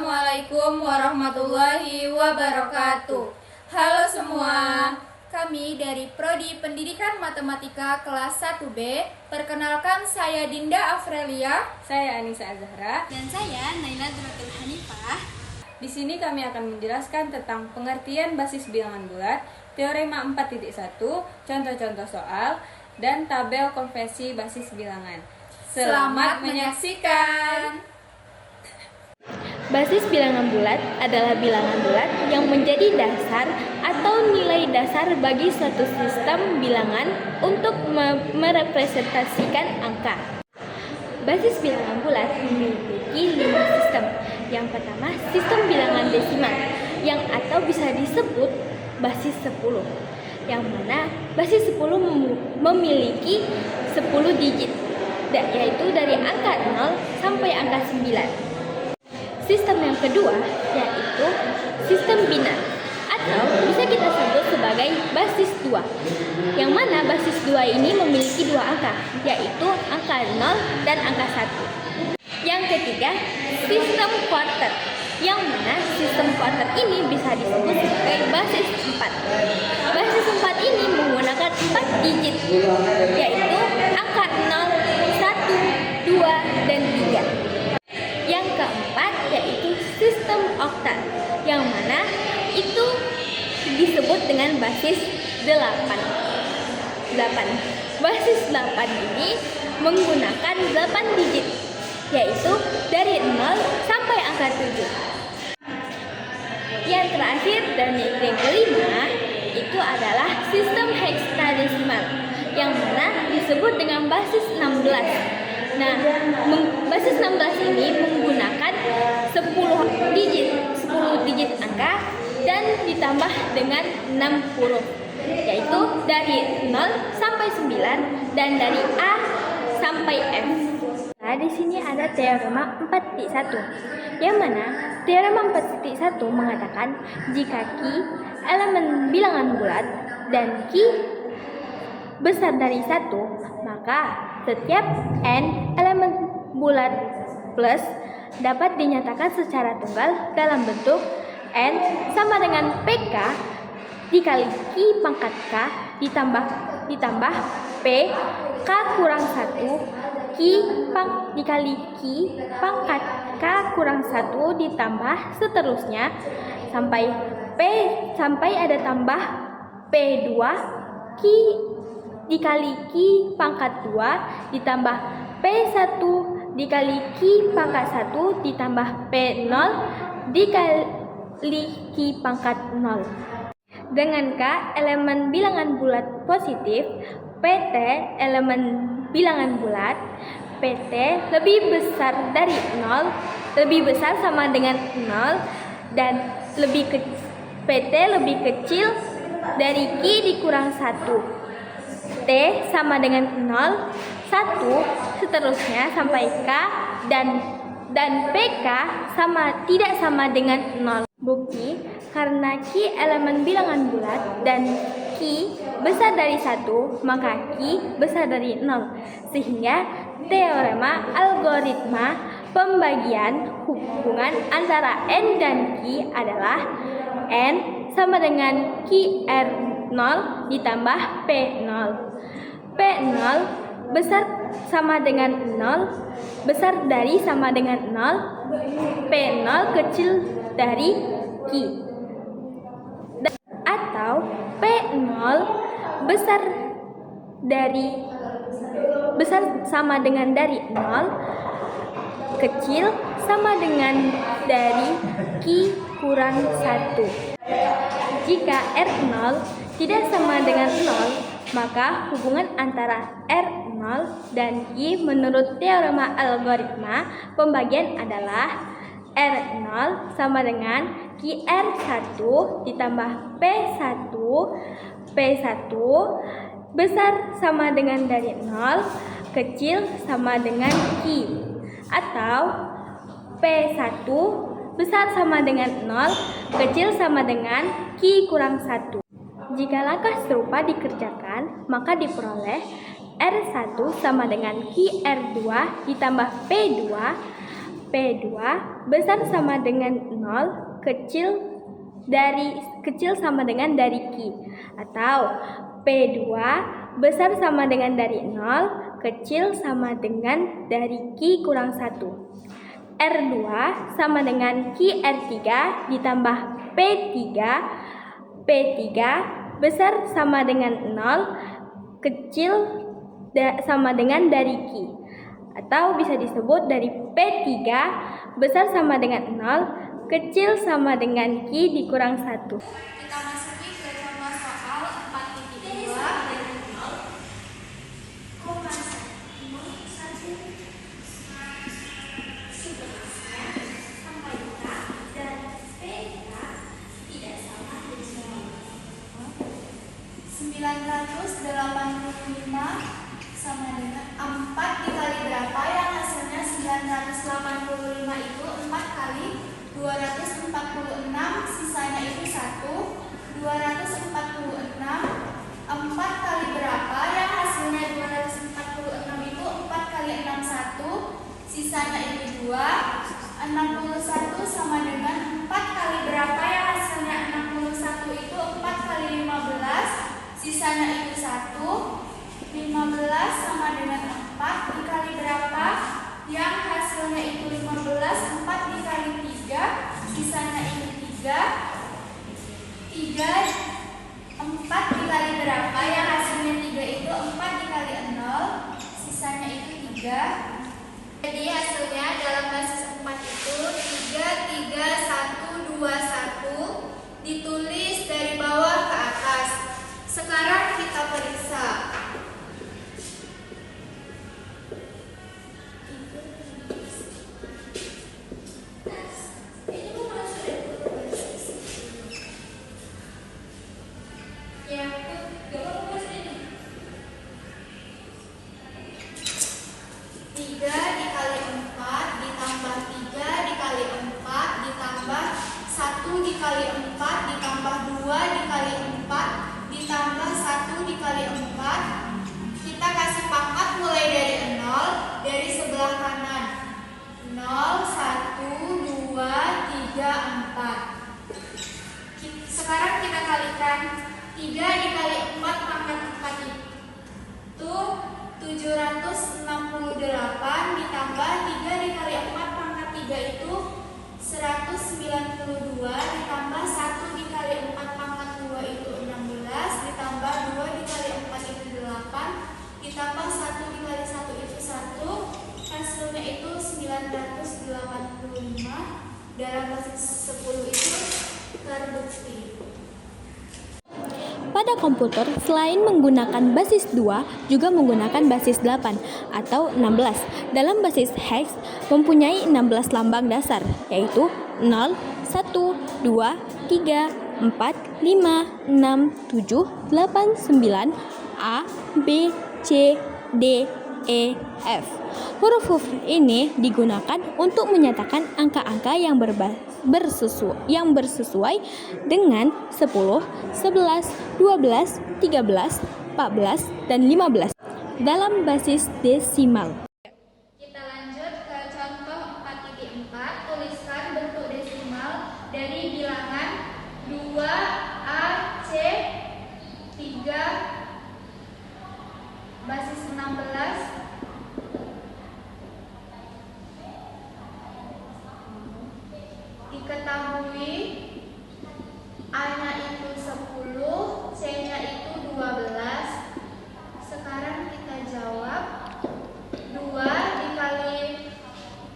Assalamualaikum warahmatullahi wabarakatuh. Halo semua, kami dari Prodi Pendidikan Matematika kelas 1B. Perkenalkan, saya Dinda Afrelia. Saya Anissa Azhara. Dan saya Naila Duratul Hanifah. Di sini kami akan menjelaskan tentang pengertian basis bilangan bulat, teorema 4.1, contoh-contoh soal, dan tabel konversi basis bilangan. Selamat menyaksikan. Basis bilangan bulat adalah bilangan bulat yang menjadi dasar atau nilai dasar bagi suatu sistem bilangan untuk merepresentasikan angka. Basis bilangan bulat memiliki 5 sistem. Yang pertama, sistem bilangan desimal, yang atau bisa disebut basis 10. Yang mana basis 10 memiliki 10 digit, yaitu dari angka 0 sampai angka 9. Sistem yang kedua yaitu sistem binar atau bisa kita sebut sebagai basis 2. Yang mana basis 2 ini memiliki 2 angka, yaitu angka 0 dan angka 1. Yang ketiga, sistem kuarter. Yang mana sistem kuarter ini bisa disebut sebagai basis 4. Basis 4 ini menggunakan 4 digit, yaitu angka 0, 1, 2, dan 3. Yang keempat yaitu sistem oktal, yang mana itu disebut dengan basis 8. Basis 8 ini menggunakan 8 digit, yaitu dari 0 sampai angka 7. Yang terakhir dan yang kelima itu adalah sistem heksadesimal, yang mana disebut dengan basis 16. Nah, basis 16 ini menggunakan 10 digit angka dan ditambah dengan 6 huruf, yaitu dari 0 sampai 9 dan dari A sampai F. Nah, di sini ada teorema 4.1, yang mana teorema 4.1 mengatakan jika Q elemen bilangan bulat dan Q besar dari 1, maka setiap N elemen bulat plus dapat dinyatakan secara tunggal dalam bentuk N sama dengan PK dikali Q pangkat K ditambah P K kurang 1 Q dikali Q pangkat K kurang 1 ditambah seterusnya sampai ada tambah P2 Q dikali Q pangkat 2 ditambah P1 dikali Q pangkat 1 ditambah P0 dikali Q pangkat 0. Dengan K elemen bilangan bulat positif, PT elemen bilangan bulat, PT lebih besar dari 0, lebih besar sama dengan 0, dan PT lebih kecil dari Q dikurang 1. T sama dengan 0, 1, seterusnya sampai K dan PK tidak sama dengan 0. Bukti, karena Q elemen bilangan bulat dan Q besar dari 1, maka Q besar dari 0. Sehingga teorema algoritma pembagian hubungan antara N dan Q adalah N sama dengan QR0 ditambah P0. P0 besar sama dengan 0, besar dari sama dengan 0, P0 kecil dari Q. Atau P0 besar sama dengan dari 0, kecil sama dengan dari Q kurang 1. Jika R0 tidak sama dengan 0, maka hubungan antara R0 dan Q menurut teorema algoritma pembagian adalah R0 sama dengan QR1 ditambah P1 besar sama dengan dari 0, kecil sama dengan Q. Atau P1 besar sama dengan 0, kecil sama dengan Q kurang 1. Jika langkah serupa dikerjakan, maka diperoleh R1 sama dengan QR2 ditambah P2, P2 besar sama dengan 0, kecil sama dengan dari Q. Atau P2 besar sama dengan dari 0, kecil sama dengan dari Q kurang 1. R2 sama dengan Q R3 ditambah P3. P3 besar sama dengan 0, kecil sama dengan dari Q. Atau bisa disebut dari P3 besar sama dengan 0, kecil sama dengan Q dikurang 1. Kita masuki ke contoh soal 4.2. Sama dengan 4 dikali berapa yang hasilnya 985 itu 4 kali 246, sisanya itu 1. 246 4 kali berapa yang hasilnya 246 itu 4 kali 6 1, sisanya itu 2. 61 sama dengan 4 kali berapa yang hasilnya 61 itu 4 kali 15, sisanya itu 1. 15 sama dengan 4 dikali berapa yang hasilnya itu 15, 4 dikali 3, sisanya itu 3. 4 dikali berapa yang hasilnya 3 itu 4 dikali 0, sisanya itu 3. Jadi hasilnya dalam basis 4 itu 3, 3, 1, 2, 1 ditulis dari bawah ke atas. Sekarang kita periksa. Sekarang kita kalikan 3 dikali 4 pangkat 4 itu 768 ditambah 3 dikali 4 pangkat 3 itu 192 ditambah 1 dikali 4 pangkat 2 itu 16 ditambah 2 dikali 4 itu 8 ditambah 1 dikali 1 itu 1, hasilnya itu 985 dalam basis 10 itu terbukti. Pada komputer, selain menggunakan basis 2, juga menggunakan basis 8 atau 16. Dalam basis hex mempunyai 16 lambang dasar, yaitu 0, 1, 2, 3, 4, 5, 6, 7, 8, 9, A, B, C, D, E, F. Huruf-huruf ini digunakan untuk menyatakan angka-angka yang bersesuai dengan 10, 11, 12, 13, 14, dan 15 dalam basis desimal. Kita lanjut ke contoh 4.4. Tuliskan bentuk desimal dari bilangan 2AC 3 basis 16 diketahui A-nya itu 10, C-nya itu 12. Sekarang kita jawab 2 dikali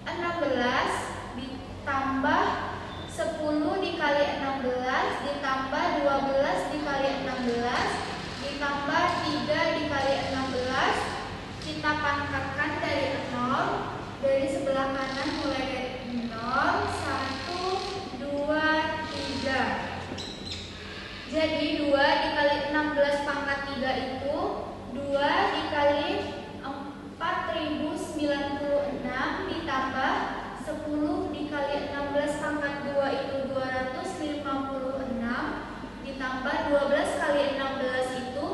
16 ditambah 10 dikali 16 ditambah 12 dikali 16 ditambah 3 dikali 16. Kita pangkatkan dari 0, dari sebelah kanan mulai dari 0, 1, 2, 3. Jadi 2 dikali 16 pangkat 3 itu 2 dikali 4096 ditambah 10 dikali 16 pangkat 2 itu 256 ditambah 12 kali 16 itu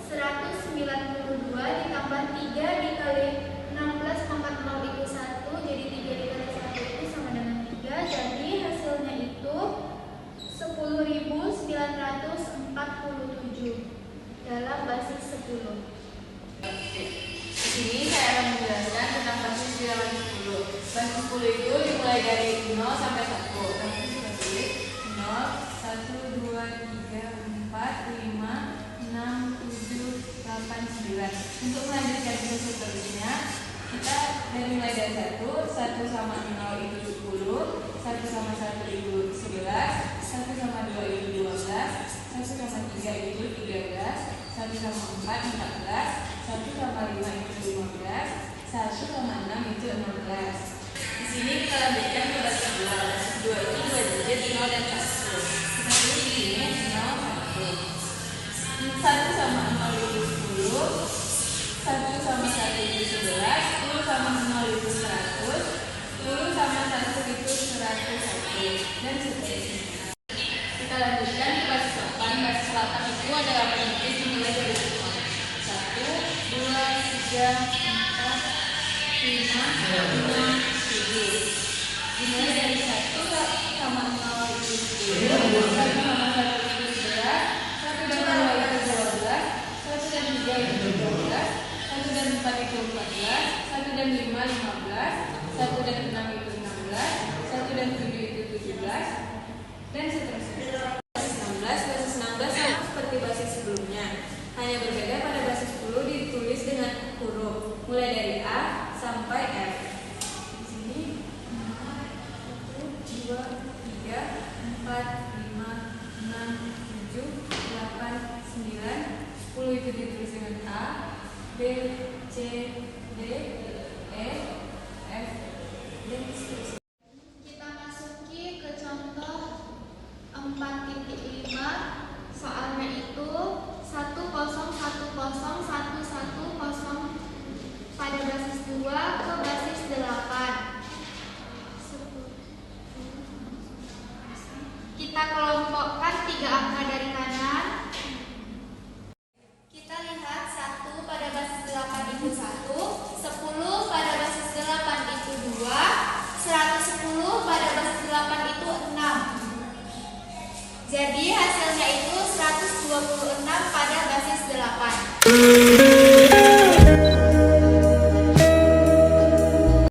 192 ditambah 3 dikali 16 pangkat 0 itu 1, jadi 3 dikali 1 itu dalam basis 10. Di sini saya akan menjelaskan tentang basis bilangan 10. Basis 10 itu dimulai dari 0 sampai 1. Nanti kita tulis 0, 1, 2, 3, 4, 5, 6, 7, 8, 9. Untuk melanjutkan proses seterusnya, kita mulai dari 1 sama 0 itu 10, 1 sama 1 itu 11, 1 sama 2 itu 12, 1 sama 3 itu 13, 1 sama 4, 14, 1 sama 5 itu 15, 1 sama 6 itu 16. Di sini kita lanjutkan ke basis 2. Basis 2 itu 2 digit 0 dan 1. Kita tulis di sini 0, 1. 1 sama 0 itu 10, 1 sama 1 itu 11, 10 sama 0 itu 100, 10 sama 1 itu 101, dan seterusnya. Kita lanjutkan ke basis 8. Basis 8 itu ada 8 digit dimulai dari 0. 1, 2, 3, 4, 5, 6, 7. Dimulai dari 1 sama 0 itu 10, 1 sama 1 itu 11, 1 dan 2 itu 12, 1 dan 3 itu 12, 1 dan 4 itu 14, 1 dan 5, 15, 1 dan 6 itu 16, 1 dan 7 itu 17, dan seterusnya. Basis 16 sama seperti basis sebelumnya, hanya berbeda pada basis 10 ditulis dengan huruf mulai dari A sampai F. Di sini 1, 2, 3, 4, 5, 6, 7, 8, 9, 10 itu ditulis dengan A, B, C, D, E, F, dan seterusnya. Kita masuki ke contoh 4.5. Soalnya itu 10101110 pada basis 2 ke basis 8. Kita kelompokkan 3 angka dari kanan. Kita lihat 1 pada basis 8 itu 1, 10 pada basis 8 itu 2, 110 pada basis 8 itu 6. Jadi hasilnya itu 126 pada basis 8.